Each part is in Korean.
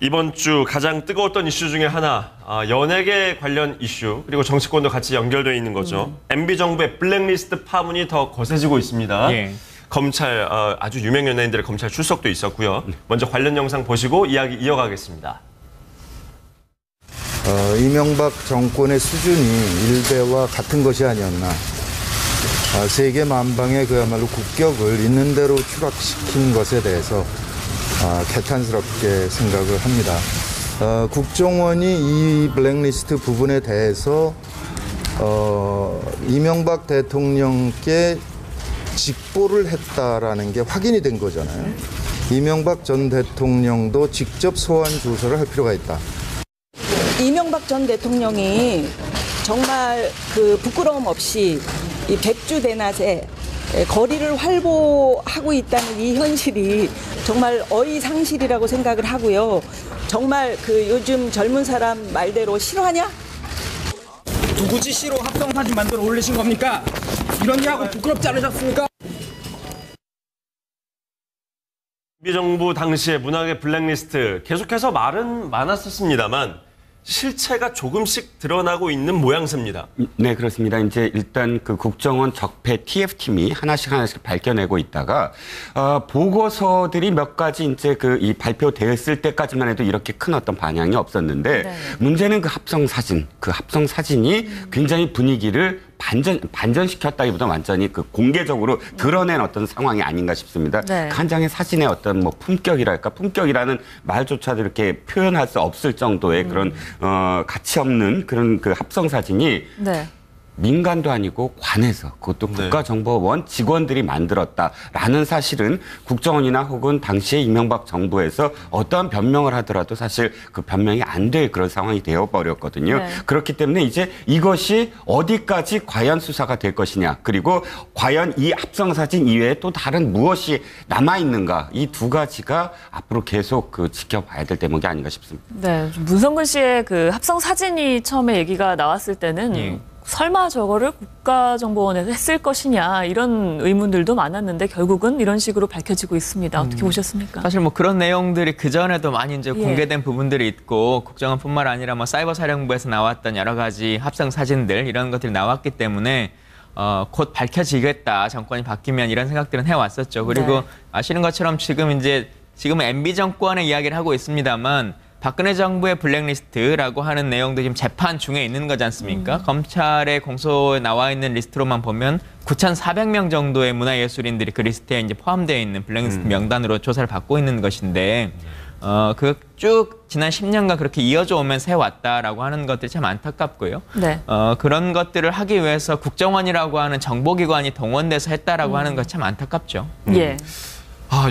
이번 주 가장 뜨거웠던 이슈 중에 하나, 연예계 관련 이슈, 그리고 정치권도 같이 연결되어 있는 거죠. MB 정부의 블랙리스트 파문이 더 거세지고 있습니다. 예. 검찰, 아주 유명 연예인들의 검찰 출석도 있었고요. 먼저 관련 영상 보시고 이야기 이어가겠습니다. 이명박 정권의 수준이 일베와 같은 것이 아니었나. 세계 만방의 그야말로 국격을 있는 대로 추락시킨 것에 대해서 개탄스럽게 생각을 합니다. 국정원이 이 블랙리스트 부분에 대해서 이명박 대통령께 직보를 했다라는 게 확인이 된 거잖아요. 이명박 전 대통령도 직접 소환 조사를 할 필요가 있다. 이명박 전 대통령이 정말 그 부끄러움 없이 이 백주 대낮에 거리를 활보하고 있다는 이 현실이 정말 어이상실이라고 생각을 하고요. 정말 그 요즘 젊은 사람 말대로 실화냐? 누구 지시로 합성 사진 만들어 올리신 겁니까? 이런 얘기하고 부끄럽지 않으셨습니까? MB 정부 당시의 문학의 블랙리스트 계속해서 말은 많았었습니다만 실체가 조금씩 드러나고 있는 모양새입니다. 네, 그렇습니다. 이제 일단 그 국정원 적폐 TF팀이 하나씩 밝혀내고 있다가 보고서들이 몇 가지 이제 그 이 발표되었을 때까지만 해도 이렇게 큰 어떤 반향이 없었는데 네. 문제는 그 합성 사진이 굉장히 분위기를 반전시켰다기보다 완전히 그 공개적으로 드러낸 어떤 상황이 아닌가 싶습니다. 네. 한 장의 사진의 어떤 뭐 품격이라는 말조차도 이렇게 표현할 수 없을 정도의 그런 가치 없는 그런 그 합성 사진이 네. 민간도 아니고 관에서 그것도 국가정보원 직원들이 만들었다라는 사실은 국정원이나 혹은 당시에 이명박 정부에서 어떠한 변명을 하더라도 사실 그 변명이 안 될 그런 상황이 되어버렸거든요. 네. 그렇기 때문에 이제 이것이 어디까지 과연 수사가 될 것이냐 그리고 과연 이 합성사진 이외에 또 다른 무엇이 남아있는가 이 두 가지가 앞으로 계속 그 지켜봐야 될 대목이 아닌가 싶습니다. 네, 문성근 씨의 그 합성사진이 처음에 얘기가 나왔을 때는 설마 저거를 국가정보원에서 했을 것이냐 이런 의문들도 많았는데 결국은 이런 식으로 밝혀지고 있습니다. 어떻게 보셨습니까? 사실 뭐 그런 내용들이 그전에도 많이 이제 공개된 부분들이 있고 국정원뿐만 아니라 뭐 사이버사령부에서 나왔던 여러 가지 합성 사진들 이런 것들이 나왔기 때문에 곧 밝혀지겠다. 정권이 바뀌면 이런 생각들은 해왔었죠. 그리고 아시는 것처럼 지금은 MB 정권의 이야기를 하고 있습니다만 박근혜 정부의 블랙리스트라고 하는 내용도 지금 재판 중에 있는 거지 않습니까? 검찰의 공소에 나와 있는 리스트로만 보면 9,400명 정도의 문화예술인들이 그 리스트에 이제 포함되어 있는 블랙리스트 명단으로 조사를 받고 있는 것인데 그 쭉 지난 10년간 그렇게 이어져 오면서 해왔다라고 하는 것들이 참 안타깝고요. 네. 그런 것들을 하기 위해서 국정원이라고 하는 정보기관이 동원돼서 했다라고 하는 것 참 안타깝죠. 예.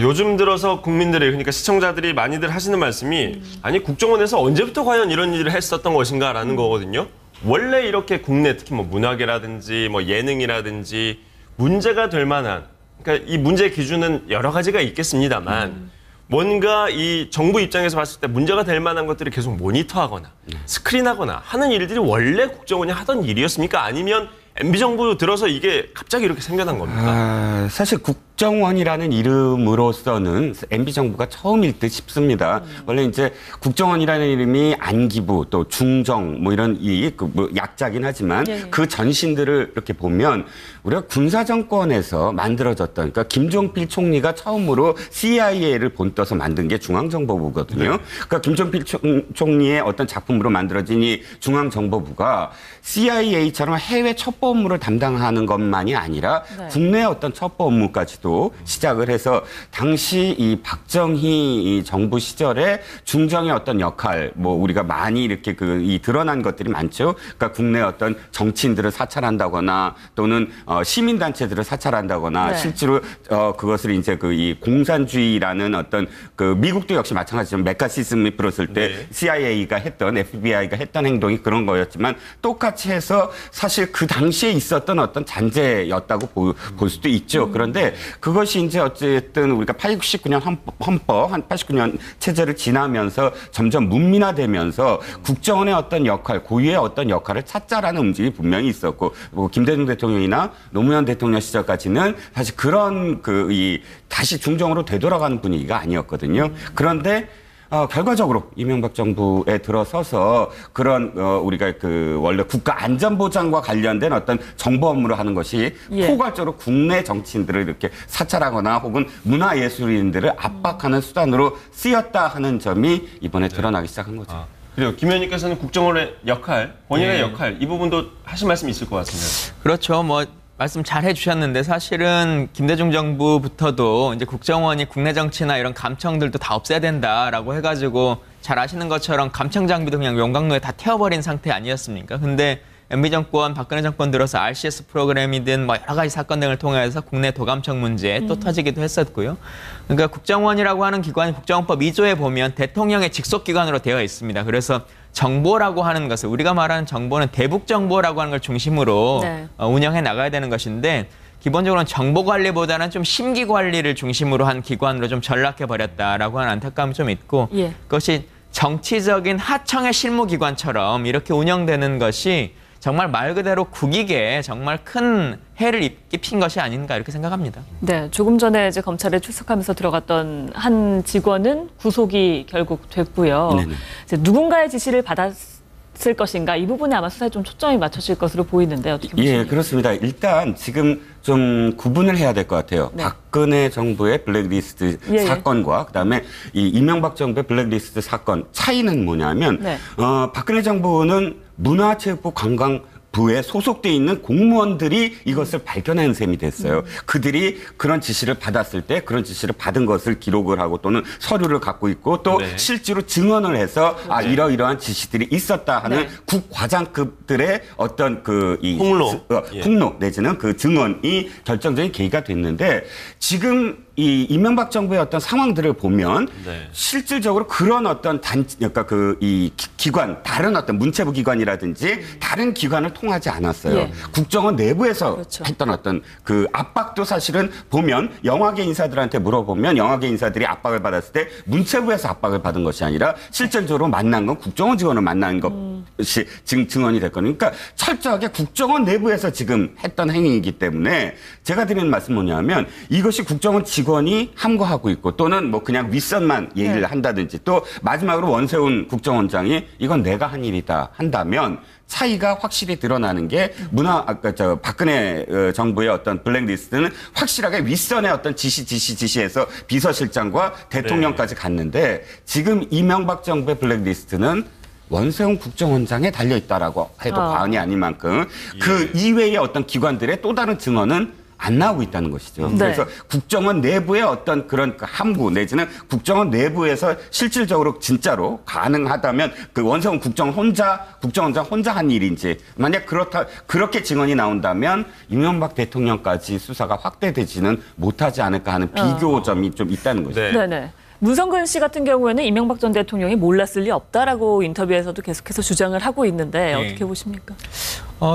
요즘 들어서 국민들이 그러니까 시청자들이 많이들 하시는 말씀이 아니 국정원에서 언제부터 과연 이런 일을 했었던 것인가라는 거거든요. 원래 이렇게 국내 특히 뭐 문학이라든지 뭐 예능이라든지 문제가 될 만한 그러니까 이 문제 기준은 여러 가지가 있겠습니다만 뭔가 이 정부 입장에서 봤을 때 문제가 될 만한 것들을 계속 모니터하거나 스크린하거나 하는 일들이 원래 국정원이 하던 일이었습니까? 아니면 MB 정부 들어서 이게 갑자기 이렇게 생겨난 겁니까? 사실 국정원이라는 이름으로서는 MB 정부가 처음일 듯 싶습니다. 원래 이제 국정원이라는 이름이 안기부 또 중정 뭐 이런 뭐 약자긴 하지만 그 전신들을 이렇게 보면 우리가 군사정권에서 만들어졌던 그러니까 김종필 총리가 처음으로 CIA를 본떠서 만든 게 중앙정보부거든요. 그러니까 김종필 총리의 어떤 작품으로 만들어진 이 중앙정보부가 CIA처럼 해외 첩보 업무를 담당하는 것만이 아니라 국내 어떤 첩보 업무까지도 시작을 해서 당시 이 박정희 정부 시절에 중정의 어떤 역할 뭐 우리가 많이 이렇게 이 드러난 것들이 많죠. 그러니까 국내 어떤 정치인들을 사찰한다거나 또는 시민단체들을 사찰한다거나 실제로 그것을 이제 이 공산주의라는 어떤 미국도 역시 마찬가지지만 메카시즘이 불었을 때 CIA가 했던 FBI가 했던 행동이 그런 거였지만 똑같이 해서 사실 그 당시에 있었던 어떤 잔재였다고 볼 수도 있죠. 그런데 그것이 이제 어쨌든 우리가 89년 헌법, 한 89년 체제를 지나면서 점점 문민화되면서 국정원의 어떤 역할, 고유의 어떤 역할을 찾자라는 움직임이 분명히 있었고, 뭐 김대중 대통령이나 노무현 대통령 시절까지는 사실 그런 다시 중정으로 되돌아가는 분위기가 아니었거든요. 그런데 결과적으로 이명박 정부에 들어서서 그런 우리가 그 원래 국가 안전보장과 관련된 어떤 정보 업무를 하는 것이 예. 포괄적으로 국내 정치인들을 이렇게 사찰하거나 혹은 문화예술인들을 압박하는 수단으로 쓰였다 하는 점이 이번에 드러나기 시작한 거죠. 그리고 김 의원님께서는 국정원의 역할, 본인의 네. 역할 이 부분도 하실 말씀이 있을 것 같습니다. 그렇죠. 뭐 말씀 잘 해주셨는데 사실은 김대중 정부부터도 이제 국정원이 국내 정치나 이런 감청들도 다 없애야 된다라고 해가지고 잘 아시는 것처럼 감청 장비도 그냥 용광로에 다 태워버린 상태 아니었습니까? 근데 MB 정권, 박근혜 정권 들어서 RCS 프로그램이든 뭐 여러 가지 사건 등을 통해서 국내 도감청 문제 또 터지기도 했었고요. 그러니까 국정원이라고 하는 기관이 국정원법 2조에 보면 대통령의 직속기관으로 되어 있습니다. 그래서 정보라고 하는 것을 우리가 말하는 정보는 대북 정보라고 하는 걸 중심으로 네. 운영해 나가야 되는 것인데 기본적으로는 정보 관리보다는 좀 심기 관리를 중심으로 한 기관으로 좀 전락해 버렸다라고 하는 안타까움이 좀 있고 예. 그것이 정치적인 하청의 실무기관처럼 이렇게 운영되는 것이 정말 말 그대로 국익에 정말 큰 해를 끼친 것이 아닌가 이렇게 생각합니다. 네, 조금 전에 이제 검찰에 출석하면서 들어갔던 한 직원은 구속이 결국 됐고요. 네네. 이제 누군가의 지시를 받았을 것인가 이 부분에 아마 수사에 좀 초점이 맞춰질 것으로 보이는데 어떻게 보십니까? 예, 그렇습니다. 일단 지금 좀 구분을 해야 될 것 같아요. 네. 박근혜 정부의 블랙리스트 예, 예. 사건과 그다음에 이 이명박 정부의 블랙리스트 사건 차이는 뭐냐면 네. 박근혜 정부는 문화체육부 관광부에 소속돼 있는 공무원들이 이것을 밝혀낸 셈이 됐어요. 그들이 그런 지시를 받았을 때 그런 지시를 받은 것을 기록을 하고 또는 서류를 갖고 있고 또 네. 실제로 증언을 해서 이러이러한 지시들이 있었다 하는 네. 국과장급들의 어떤 이 폭로. 예. 폭로 내지는 그 증언이 결정적인 계기가 됐는데 지금 이 이명박 정부의 어떤 상황들을 보면 네. 실질적으로 그런 어떤 그러니까 이 기관 다른 어떤 문체부 기관이라든지 다른 기관을 통하지 않았어요. 예. 국정원 내부에서 그렇죠. 했던 어떤 그 압박도 사실은 보면 영화계 인사들한테 물어보면 영화계 인사들이 압박을 받았을 때 문체부에서 압박을 받은 것이 아니라 실질적으로 만난 건 국정원 직원을 만난 것이 지금 증언이 됐거든요. 그러니까 철저하게 국정원 내부에서 지금 했던 행위이기 때문에 제가 드리는 말씀은 뭐냐면 이것이 국정원 직원이 함구하고 있고 또는 뭐 그냥 윗선만 얘기를 네. 한다든지 또 마지막으로 원세훈 국정원장이 이건 내가 한 일이다 한다면 차이가 확실히 드러나는 게 박근혜 정부의 어떤 블랙리스트는 확실하게 윗선의 어떤 지시에서 비서실장과 대통령까지 갔는데 지금 이명박 정부의 블랙리스트는 원세훈 국정원장에 달려있다라고 해도 과언이 아닐 만큼 그 이외의 어떤 기관들의 또 다른 증언은 안 나오고 있다는 것이죠. 네. 그래서 국정원 내부의 어떤 그런 함구 내지는 국정원 내부에서 실질적으로 진짜로 가능하다면 그 원세훈 국정원장 혼자 한 일인지 만약 그렇게 증언이 나온다면 이명박 대통령까지 수사가 확대되지는 못하지 않을까 하는 비교점이 좀 있다는 것이죠. 네. 네네. 문성근 씨 같은 경우에는 이명박 전 대통령이 몰랐을 리 없다라고 인터뷰에서도 계속해서 주장을 하고 있는데 네. 어떻게 보십니까?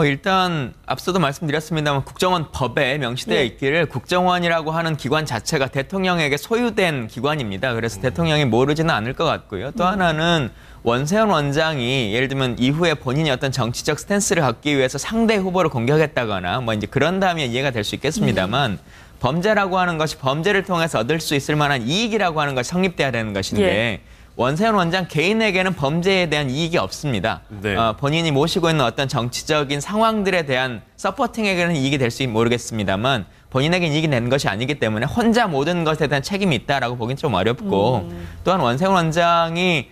일단 앞서도 말씀드렸습니다만 국정원 법에 명시되어 예. 있기를 국정원이라고 하는 기관 자체가 대통령에게 소유된 기관입니다. 그래서 대통령이 모르지는 않을 것 같고요. 또 하나는 원세훈 원장이 예를 들면 이후에 본인이 어떤 정치적 스탠스를 갖기 위해서 상대 후보를 공격했다거나 뭐 이제 그런 다음에 이해가 될 수 있겠습니다만 범죄라고 하는 것이 범죄를 통해서 얻을 수 있을 만한 이익이라고 하는 것이 성립돼야 되는 것인데 예. 원세훈 원장 개인에게는 범죄에 대한 이익이 없습니다. 네. 본인이 모시고 있는 어떤 정치적인 상황들에 대한 서포팅에게는 이익이 될지 모르겠습니다만 본인에게는 이익이 된 것이 아니기 때문에 혼자 모든 것에 대한 책임이 있다라고 보기는 좀 어렵고 또한 원세훈 원장이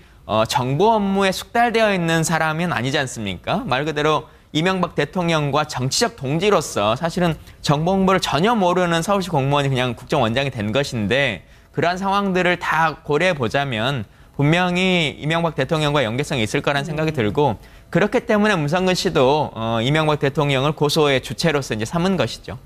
정보 업무에 숙달되어 있는 사람은 아니지 않습니까? 말 그대로 이명박 대통령과 정치적 동지로서 사실은 정보 공부를 전혀 모르는 서울시 공무원이 그냥 국정원장이 된 것인데 그러한 상황들을 다 고려해 보자면 분명히 이명박 대통령과 연계성이 있을 거라는 생각이 들고 그렇기 때문에 문성근 씨도 이명박 대통령을 고소의 주체로서 이제 삼은 것이죠.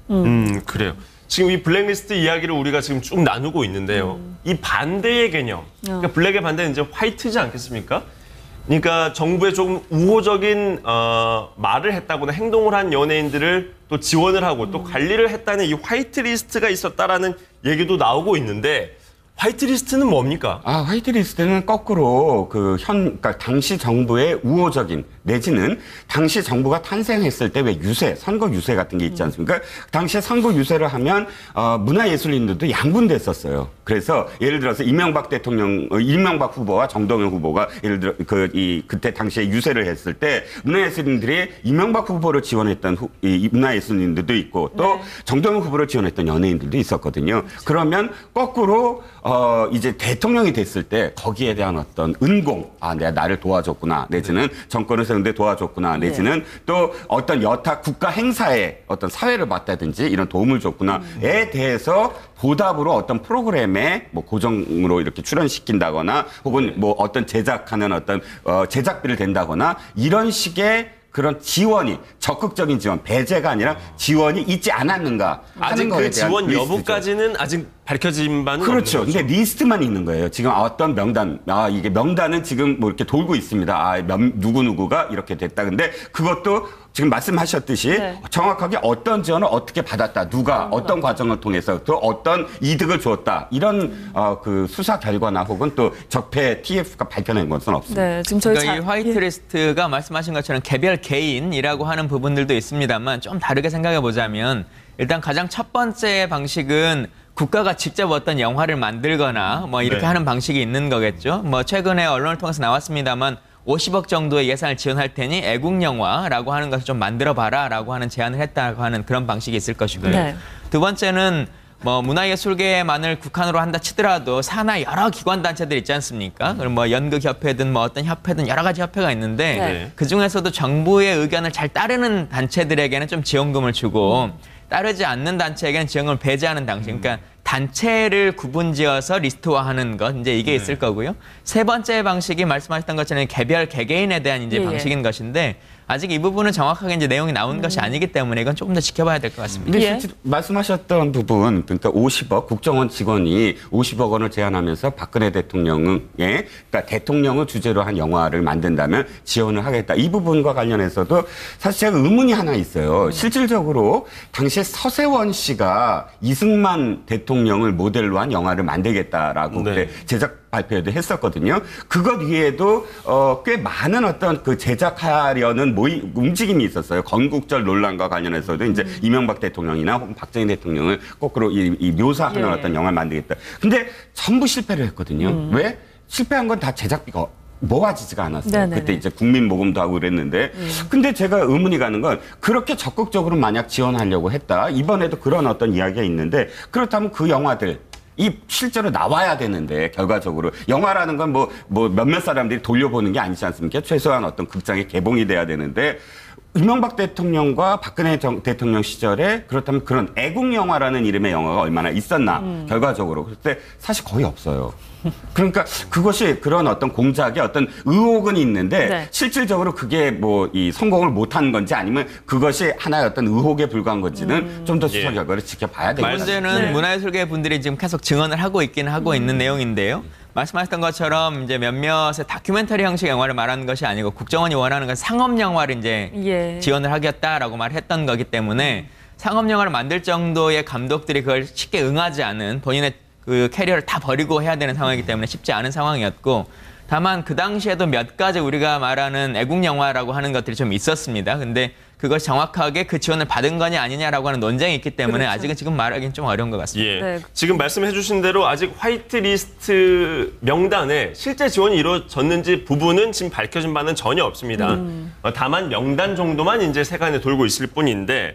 그래요. 지금 이 블랙리스트 이야기를 우리가 지금 쭉 나누고 있는데요. 이 반대의 개념, 그러니까 블랙의 반대는 이제 화이트지 않겠습니까? 그러니까 정부에 조금 우호적인 말을 했다거나 행동을 한 연예인들을 또 지원을 하고 또 관리를 했다는 이 화이트 리스트가 있었다라는 얘기도 나오고 있는데 화이트리스트는 뭡니까? 화이트리스트는 거꾸로 그러니까 당시 정부의 우호적인 내지는 당시 정부가 탄생했을 때 왜 선거 유세 같은 게 있지 않습니까? 당시에 선거 유세를 하면 문화예술인들도 양분됐었어요. 그래서 예를 들어서 이명박 후보와 정동영 후보가 예를 들어 그때 당시에 유세를 했을 때 문화예술인들이 이명박 후보를 지원했던 이 문화예술인들도 있고 또 정동영 후보를 지원했던 연예인들도 있었거든요. 그러면 거꾸로 이제 대통령이 됐을 때 거기에 대한 어떤 은공, 내가 나를 도와줬구나, 내지는 정권을 세우는데 도와줬구나, 내지는 또 어떤 여타 국가 행사에 어떤 사회를 맡다든지 이런 도움을 줬구나에 대해서 보답으로 어떤 프로그램에 뭐 고정으로 이렇게 출연시킨다거나 혹은 뭐 어떤 제작하는 어떤 제작비를 댄다거나 이런 식의 그런 지원이 적극적인 지원, 배제가 아니라 지원이 있지 않았는가 하는 아직 거에 그 대한 지원 리스트죠. 여부까지는 아직 밝혀진 바는 그렇죠. 없는 거죠. 근데 리스트만 있는 거예요. 지금 어떤 명단, 이게 명단은 지금 뭐 이렇게 돌고 있습니다. 누구누구가 이렇게 됐다. 근데 그것도 지금 말씀하셨듯이 정확하게 어떤 지원을 어떻게 받았다. 누가 어떤 과정을 통해서 또 어떤 이득을 주었다. 이런 그 수사 결과나 혹은 또 적폐 TF가 밝혀낸 것은 없습니다. 네, 지금 저희 그러니까 이 화이트리스트가 말씀하신 것처럼 개별 개인이라고 하는 부분들도 있습니다만 좀 다르게 생각해 보자면 일단 가장 첫 번째 방식은 국가가 직접 어떤 영화를 만들거나 뭐 이렇게 하는 방식이 있는 거겠죠. 뭐 최근에 언론을 통해서 나왔습니다만 50억 정도의 예산을 지원할 테니 애국영화라고 하는 것을 좀 만들어봐라라고 하는 제안을 했다고 하는 그런 방식이 있을 것이고요. 네. 두 번째는 뭐 문화예술계만을 국한으로 한다 치더라도 산하 여러 기관 단체들 있지 않습니까? 그럼 뭐 연극협회든 뭐 어떤 협회든 여러 가지 협회가 있는데 그 중에서도 정부의 의견을 잘 따르는 단체들에게는 좀 지원금을 주고 따르지 않는 단체에게는 지원금을 배제하는 방식. 그러니까 단체를 구분지어서 리스트화하는 것, 이제 이게 있을 거고요. 세 번째 방식이 말씀하셨던 것처럼 개별 개개인에 대한 이제 방식인 것인데 아직 이 부분은 정확하게 이제 내용이 나온 것이 아니기 때문에 이건 조금 더 지켜봐야 될 것 같습니다. 근데 실제 말씀하셨던 부분, 그러니까 50억 국정원 직원이 50억 원을 제안하면서 박근혜 대통령의, 그러니까 대통령을 주제로 한 영화를 만든다면 지원을 하겠다. 이 부분과 관련해서도 사실 제가 의문이 하나 있어요. 실질적으로 당시에 서세원 씨가 이승만 대통령을 모델로 한 영화를 만들겠다라고 그때 제작 발표도 했었거든요. 그것 위에도 꽤 많은 어떤 그 제작하려는 움직임이 있었어요. 건국절 논란과 관련해서도 이제 이명박 대통령이나 혹은 박정희 대통령을 거꾸로 이 묘사하는 어떤 영화를 만들겠다. 근데 전부 실패를 했거든요. 왜? 실패한 건 다 제작비가 모아지지가 않았어요. 네네네. 그때 이제 국민 모금도 하고 그랬는데. 근데 제가 의문이 가는 건 그렇게 적극적으로 만약 지원하려고 했다. 이번에도 그런 어떤 이야기가 있는데 그렇다면 그 영화들 실제로 나와야 되는데 결과적으로 영화라는 건 뭐 몇몇 사람들이 돌려보는 게 아니지 않습니까? 최소한 어떤 극장에 개봉이 돼야 되는데 이명박 대통령과 박근혜 대통령 시절에 그렇다면 그런 애국 영화라는 이름의 영화가 얼마나 있었나 결과적으로 그때 사실 거의 없어요. 그러니까 그것이 그런 어떤 공작의 어떤 의혹은 있는데 실질적으로 그게 뭐 이 성공을 못한 건지 아니면 그것이 하나의 어떤 의혹에 불과한 건지는 좀 더 수사 결과를 지켜봐야 되겠다. 문제는 문화예술계 분들이 지금 계속 증언을 하고 있긴 하고 있는 내용인데요. 말씀하셨던 것처럼 이제 몇몇의 다큐멘터리 형식 영화를 말하는 것이 아니고 국정원이 원하는 건 상업 영화를 이제 지원을 하겠다라고 말했던 거기 때문에 상업 영화를 만들 정도의 감독들이 그걸 쉽게 응하지 않은 본인의 그 캐리어를 다 버리고 해야 되는 상황이기 때문에 쉽지 않은 상황이었고 다만 그 당시에도 몇 가지 우리가 말하는 애국 영화라고 하는 것들이 좀 있었습니다. 근데 그것이 정확하게 그 지원을 받은 거냐 아니냐라고 하는 논쟁이 있기 때문에 아직은 지금 말하기는 좀 어려운 것 같습니다. 지금 말씀해 주신 대로 아직 화이트리스트 명단에 실제 지원이 이루어졌는지 부분은 지금 밝혀진 바는 전혀 없습니다. 다만 명단 정도만 이제 세간에 돌고 있을 뿐인데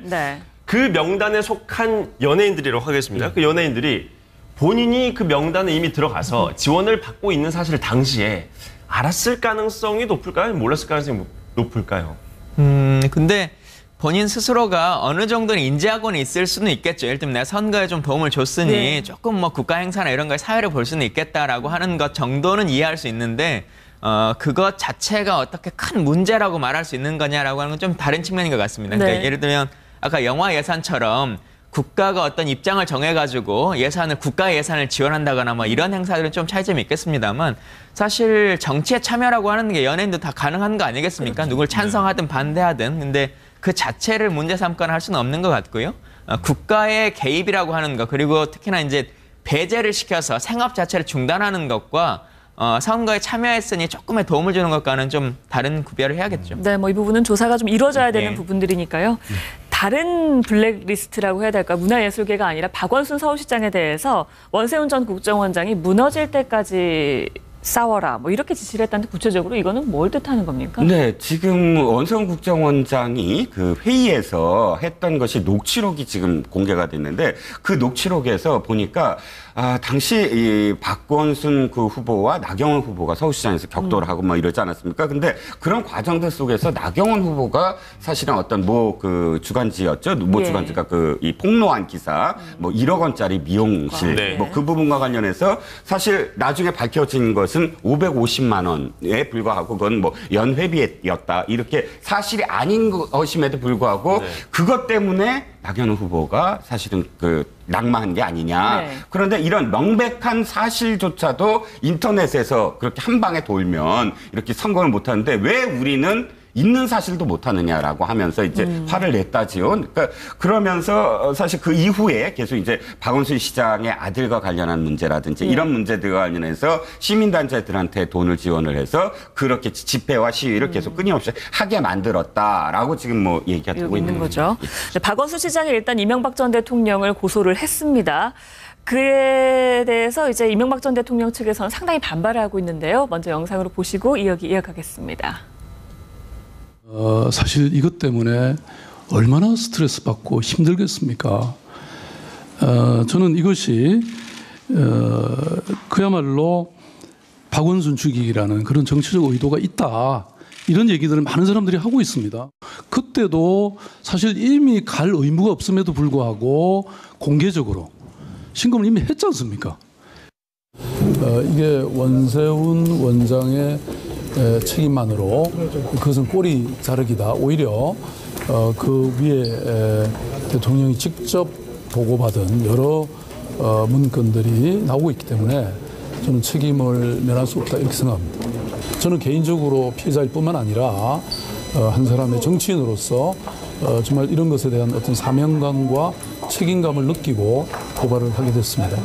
그 명단에 속한 연예인들이라고 하겠습니다. 그 연예인들이 본인이 그 명단에 이미 들어가서 지원을 받고 있는 사실을 당시에 알았을 가능성이 높을까요? 몰랐을 가능성이 높을까요? 근데 본인 스스로가 어느 정도는 인지하고는 있을 수는 있겠죠. 예를 들면 내가 선거에 좀 도움을 줬으니 조금 뭐 국가 행사나 이런 거에 사회를 볼 수는 있겠다라고 하는 것 정도는 이해할 수 있는데 그것 자체가 어떻게 큰 문제라고 말할 수 있는 거냐라고 하는 건 좀 다른 측면인 것 같습니다. 그러니까 예를 들면 아까 영화 예산처럼 국가가 어떤 입장을 정해가지고 국가 예산을 지원한다거나 뭐 이런 행사들은 좀 차이점이 있겠습니다만 사실 정치에 참여라고 하는 게 연예인도 다 가능한 거 아니겠습니까? 누굴 찬성하든 반대하든. 근데 그 자체를 문제 삼거나 할 수는 없는 것 같고요. 국가의 개입이라고 하는 거 그리고 특히나 이제 배제를 시켜서 생업 자체를 중단하는 것과 선거에 참여했으니 조금의 도움을 주는 것과는 좀 다른 구별을 해야겠죠. 네, 뭐 이 부분은 조사가 좀 이루어져야 되는 네. 부분들이니까요. 다른 블랙리스트라고 해야 될까? 문화예술계가 아니라 박원순 서울시장에 대해서 원세훈 전 국정원장이 무너질 때까지 싸워라. 뭐 이렇게 지시를 했다는데 구체적으로 이거는 뭘 뜻하는 겁니까? 네, 지금 원세훈 국정원장이 그 회의에서 했던 것이 녹취록이 지금 공개가 됐는데 그 녹취록에서 보니까 당시 이 박원순 그 후보와 나경원 후보가 서울시장에서 격돌을 하고 뭐 이러지 않았습니까? 근데 그런 과정들 속에서 나경원 후보가 사실은 어떤 그 주간지였죠. 뭐 예. 주간지가 그 이 폭로한 기사 뭐 1억 원짜리 미용실 네. 뭐 그 부분과 관련해서 사실 나중에 밝혀진 것은 550만 원에 불과하고 그건 뭐 연회비였다. 이렇게 사실이 아닌 것임에도 불구하고 네. 그것 때문에 나경원 후보가 사실은 그 낙마한 게 아니냐. 네. 그런데 이런 명백한 사실조차도 인터넷에서 그렇게 한 방에 돌면 이렇게 선거를 못 하는데 왜 우리는 있는 사실도 못하느냐라고 하면서 이제 화를 냈다지요. 그러니까 그러면서 사실 그 이후에 계속 이제 박원순 시장의 아들과 관련한 문제라든지 이런 문제들과 관련해서 시민단체들한테 돈을 지원을 해서 그렇게 집회와 시위를 계속 끊임없이 하게 만들었다라고 지금 뭐 얘기가 되고 있는 거죠. 네, 박원순 시장이 일단 이명박 전 대통령을 고소를 했습니다. 그에 대해서 이제 이명박 전 대통령 측에서는 상당히 반발을 하고 있는데요. 먼저 영상으로 보시고 이어가겠습니다. 사실 이것 때문에 얼마나 스트레스 받고 힘들겠습니까? 저는 이것이 그야말로 박원순 죽이기라는 그런 정치적 의도가 있다. 이런 얘기들을 많은 사람들이 하고 있습니다. 그때도 사실 이미 갈 의무가 없음에도 불구하고 공개적으로 신고를 이미 했지 않습니까? 이게 원세훈 원장의 책임만으로 그것은 꼬리 자르기다. 오히려 그 위에 대통령이 직접 보고받은 여러 문건들이 나오고 있기 때문에 저는 책임을 면할 수 없다 이렇게 생각합니다. 저는 개인적으로 피해자일 뿐만 아니라 한 사람의 정치인으로서 정말 이런 것에 대한 어떤 사명감과 책임감을 느끼고 고발을 하게 됐습니다.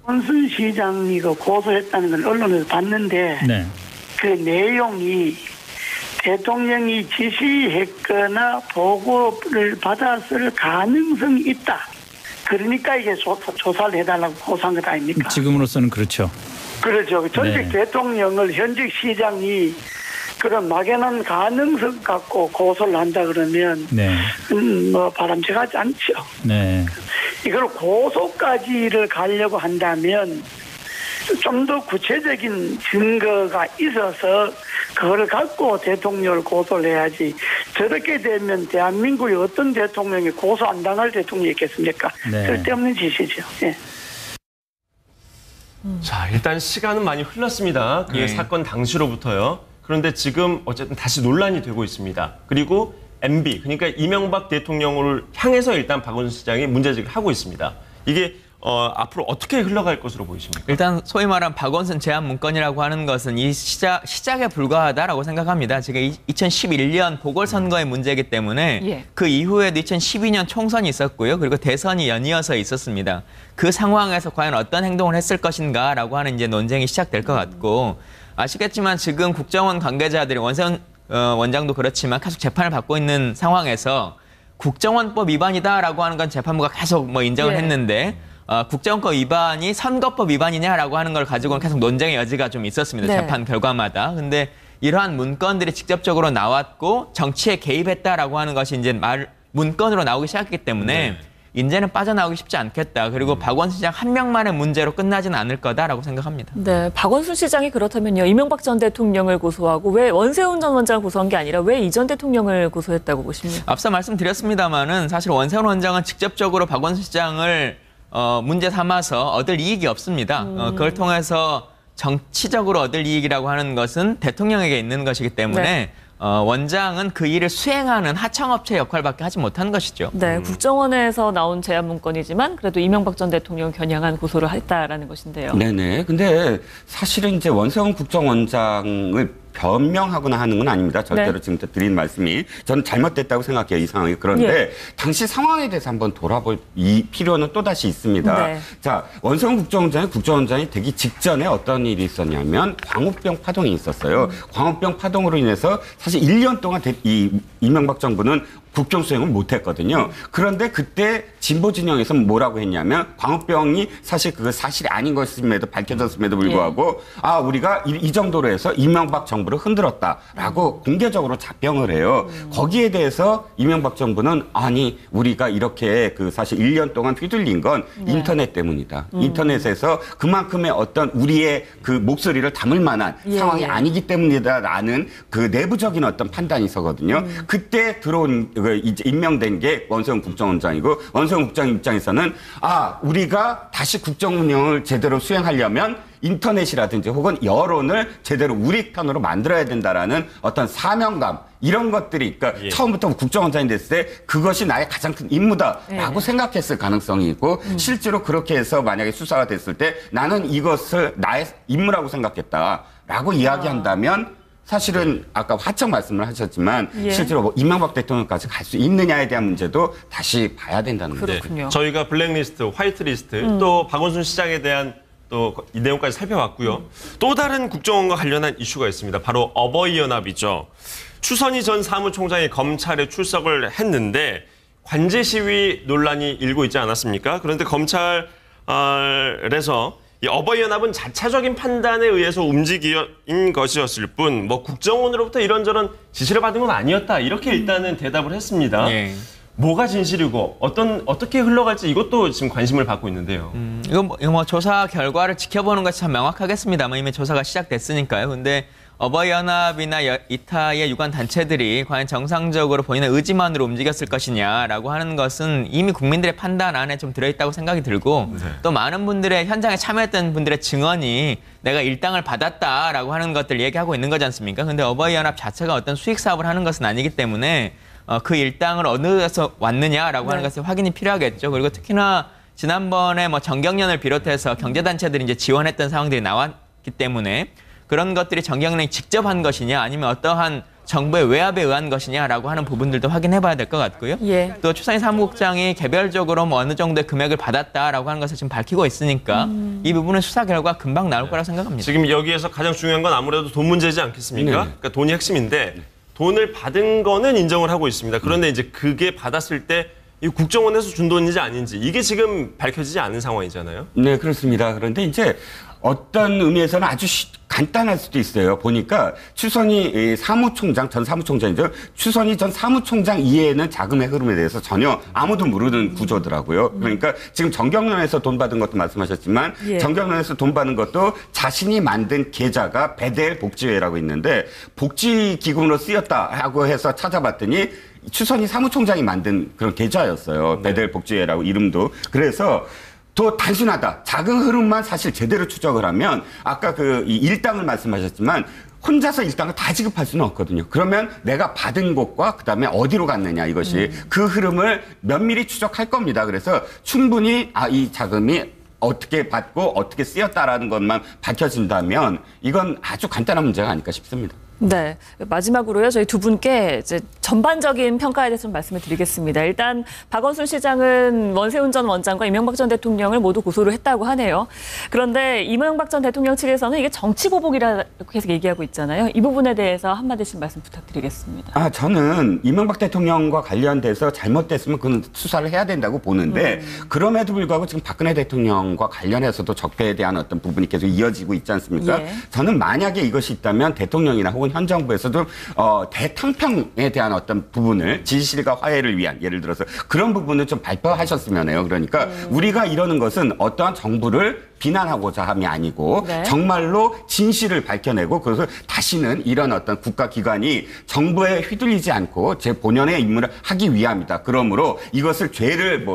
원순 시장이 고소했다는 걸 언론에서 봤는데 네. 그 내용이 대통령이 지시했거나 보고를 받았을 가능성이 있다. 그러니까 이게 조사를 해달라고 고소한 것 아닙니까? 지금으로서는 그렇죠. 그렇죠. 전직 네. 대통령을 현직 시장이 그런 막연한 가능성 갖고 고소를 한다 그러면 네. 뭐 바람직하지 않죠. 네. 이걸 고소까지를 가려고 한다면 좀 더 구체적인 증거가 있어서 그걸 갖고 대통령을 고소를 해야지. 저렇게 되면 대한민국의 어떤 대통령이 고소 안 당할 대통령이 있겠습니까? 네. 쓸데없는 짓이죠. 예. 자, 일단 시간은 많이 흘렀습니다. 그 네. 사건 당시로부터요. 그런데 지금 어쨌든 다시 논란이 되고 있습니다. 그리고 MB, 그러니까 이명박 대통령을 향해서 일단 박원순 시장이 문제제기를 하고 있습니다. 이게 앞으로 어떻게 흘러갈 것으로 보이십니까? 일단 소위 말한 박원순 제안 문건이라고 하는 것은 이 시작에 불과하다라고 생각합니다. 지금 2011년 보궐선거의 문제이기 때문에 예. 그 이후에도 2012년 총선이 있었고요. 그리고 대선이 연이어서 있었습니다. 그 상황에서 과연 어떤 행동을 했을 것인가라고 하는 이제 논쟁이 시작될 것 같고 아시겠지만 지금 국정원 관계자들이 원세훈 원장도 그렇지만 계속 재판을 받고 있는 상황에서 국정원법 위반이다라고 하는 건 재판부가 계속 뭐 인정을 예. 했는데 국정원법 위반이 선거법 위반이냐라고 하는 걸 가지고는 계속 논쟁의 여지가 좀 있었습니다. 네. 재판 결과마다. 근데 이러한 문건들이 직접적으로 나왔고 정치에 개입했다라고 하는 것이 이제 문건으로 나오기 시작했기 때문에 이제는 빠져나오기 쉽지 않겠다. 그리고 박원순 시장 한 명만의 문제로 끝나지는 않을 거다라고 생각합니다. 네, 박원순 시장이 그렇다면요. 이명박 전 대통령을 고소하고 왜 원세훈 전 원장을 고소한 게 아니라 왜 이 전 대통령을 고소했다고 보십니까? 앞서 말씀드렸습니다마는 사실 원세훈 원장은 직접적으로 박원순 시장을 문제 삼아서 얻을 이익이 없습니다. 그걸 통해서 정치적으로 얻을 이익이라고 하는 것은 대통령에게 있는 것이기 때문에 네. 원장은 그 일을 수행하는 하청업체 역할밖에 하지 못한 것이죠. 네, 국정원에서 나온 제안 문건이지만 그래도 이명박 전 대통령 겨냥한 고소를 했다라는 것인데요. 네네. 근데 사실은 이제 원세훈 국정원장을 변명하거나 하는 건 아닙니다. 절대로 네. 지금 드린 말씀이 저는 잘못됐다고 생각해요. 이 상황이. 그런데 예. 당시 상황에 대해서 한번 돌아볼 이 필요는 또다시 있습니다. 네. 자, 원성훈 국정원장이 되기 직전에 어떤 일이 있었냐면 광우병 파동이 있었어요. 광우병 파동으로 인해서 사실 1년 동안 이 이명박 정부는 국정 수행을 못했거든요. 그런데 그때 진보 진영에서 뭐라고 했냐면 광우병이 사실 그거 사실이 아닌 것임에도 밝혀졌음에도 불구하고 아 우리가 이 정도로 해서 이명박 정부를 흔들었다라고 공개적으로 자평을 해요. 거기에 대해서 이명박 정부는 아니 우리가 이렇게 그 사실 1년 동안 휘둘린 건 인터넷 때문이다. 인터넷에서 그만큼의 어떤 우리의 그 목소리를 담을 만한 상황이 아니기 때문이다라는 그 내부적인 어떤 판단이 있었거든요. 그때 들어온 이제 임명된 게 원성훈 국정원장이고 원성훈 국장 입장에서는 아 우리가 다시 국정 운영을 제대로 수행하려면 인터넷이라든지 혹은 여론을 제대로 우리 편으로 만들어야 된다라는 어떤 사명감 이런 것들이 그러니까 처음부터 국정원장이 됐을 때 그것이 나의 가장 큰 임무다라고 생각했을 가능성이 있고 실제로 그렇게 해서 만약에 수사가 됐을 때 나는 이것을 나의 임무라고 생각했다라고 이야기한다면 사실은 아까 화청 말씀을 하셨지만 실제로 뭐 이명박 대통령까지 갈 수 있느냐에 대한 문제도 다시 봐야 된다는 거죠. 그렇군요. 저희가 블랙리스트, 화이트리스트 또 박원순 시장에 대한 또 이 내용까지 살펴봤고요. 또 다른 국정원과 관련한 이슈가 있습니다. 바로 어버이연합이죠. 추선희 전 사무총장이 검찰에 출석을 했는데 관제 시위 논란이 일고 있지 않았습니까? 그런데 검찰에서 이 어버이연합은 자차적인 판단에 의해서 움직인 것이었을 뿐, 뭐 국정원으로부터 이런저런 지시를 받은 건 아니었다. 이렇게 일단은 대답을 했습니다. 뭐가 진실이고 어떻게 흘러갈지 이것도 지금 관심을 받고 있는데요. 이거 뭐 조사 결과를 지켜보는 것이 참 명확하겠습니다. 이미 조사가 시작됐으니까요. 근데 어버이연합이나 이타의 유관 단체들이 과연 정상적으로 본인의 의지만으로 움직였을 것이냐라고 하는 것은 이미 국민들의 판단 안에 좀 들어있다고 생각이 들고 또 많은 분들의 현장에 참여했던 분들의 증언이 내가 일당을 받았다라고 하는 것들 얘기하고 있는 거지 않습니까? 근데 어버이연합 자체가 어떤 수익 사업을 하는 것은 아니기 때문에 그 일당을 어느 데서 왔느냐라고 하는 것을 확인이 필요하겠죠. 그리고 특히나 지난번에 뭐 정경련을 비롯해서 경제단체들이 이제 지원했던 상황들이 나왔기 때문에 그런 것들이 정경련이 직접 한 것이냐 아니면 어떠한 정부의 외압에 의한 것이냐라고 하는 부분들도 확인해봐야 될 것 같고요. 또 추선희 사무국장이 개별적으로 뭐 어느 정도의 금액을 받았다라고 하는 것을 지금 밝히고 있으니까 이 부분은 수사 결과 금방 나올 거라고 생각합니다. 지금 여기에서 가장 중요한 건 아무래도 돈 문제지 않겠습니까? 그러니까 돈이 핵심인데 돈을 받은 거는 인정을 하고 있습니다. 그런데 이제 그게 받았을 때 이 국정원에서 준 돈인지 아닌지 이게 지금 밝혀지지 않은 상황이잖아요. 네, 그렇습니다. 그런데 이제 어떤 의미에서는 아주 간단할 수도 있어요. 보니까 추선희 사무총장, 전 사무총장이죠. 추선희 전 사무총장 이외에는 자금의 흐름에 대해서 전혀 아무도 모르는 구조더라고요. 그러니까 지금 정경련에서 돈 받은 것도 말씀하셨지만 정경련에서 돈 받은 것도 자신이 만든 계좌가 베델 복지회라고 있는데 복지기금으로 쓰였다라고 해서 찾아봤더니 추선희 사무총장이 만든 그런 계좌였어요. 베델 복지회라고 이름도. 그래서 더 단순하다. 작은 흐름만 사실 제대로 추적을 하면 아까 이 일당을 말씀하셨지만 혼자서 일당을 다 지급할 수는 없거든요. 그러면 내가 받은 곳과 그다음에 어디로 갔느냐 이것이 그 흐름을 면밀히 추적할 겁니다. 그래서 충분히 이 자금이 어떻게 받고 어떻게 쓰였다라는 것만 밝혀진다면 이건 아주 간단한 문제가 아닐까 싶습니다. 네. 마지막으로요. 저희 두 분께 이제 전반적인 평가에 대해서 좀 말씀을 드리겠습니다. 일단 박원순 시장은 원세훈 전 원장과 이명박 전 대통령을 모두 고소를 했다고 하네요. 그런데 이명박 전 대통령 측에서는 이게 정치보복이라고 계속 얘기하고 있잖아요. 이 부분에 대해서 한마디씩 말씀 부탁드리겠습니다. 저는 이명박 대통령과 관련돼서 잘못됐으면 그건 수사를 해야 된다고 보는데 그럼에도 불구하고 지금 박근혜 대통령과 관련해서도 적폐에 대한 어떤 부분이 계속 이어지고 있지 않습니까? 저는 만약에 이것이 있다면 대통령이나 혹은 현 정부에서도 대탕평에 대한 어떤 부분을 진실과 화해를 위한 예를 들어서 그런 부분을 좀 발표하셨으면 해요. 그러니까 우리가 이러는 것은 어떠한 정부를 비난하고자 함이 아니고 정말로 진실을 밝혀내고 그래서 다시는 이런 어떤 국가기관이 정부에 휘둘리지 않고 제 본연의 임무를 하기 위함이다. 그러므로 이것을 죄를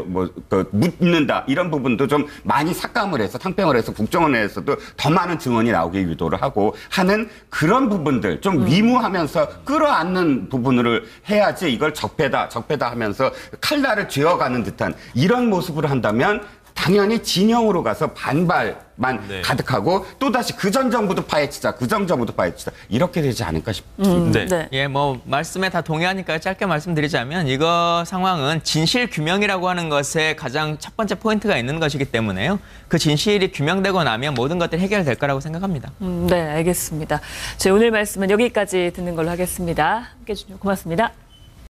묻는다. 이런 부분도 좀 많이 삭감을 해서 탕평을 해서 국정원에서도 더 많은 증언이 나오게 유도를 하고 하는 그런 부분들 좀 위무하면서 끌어안는 부분을 해야지 이걸 적폐다 하면서 칼날을 쥐어가는 듯한 이런 모습을 한다면 당연히 진영으로 가서 반발만 네. 가득하고 또다시 그 전 정부도 파헤치자, 그 전 정부도 파헤치자 이렇게 되지 않을까 싶습니다. 네. 예, 뭐 말씀에 다 동의하니까 짧게 말씀드리자면 이거 상황은 진실 규명이라고 하는 것에 가장 첫 번째 포인트가 있는 것이기 때문에요. 그 진실이 규명되고 나면 모든 것들이 해결될 거라고 생각합니다. 네, 알겠습니다. 저희 오늘 말씀은 여기까지 듣는 걸로 하겠습니다. 함께해 주셔서 고맙습니다.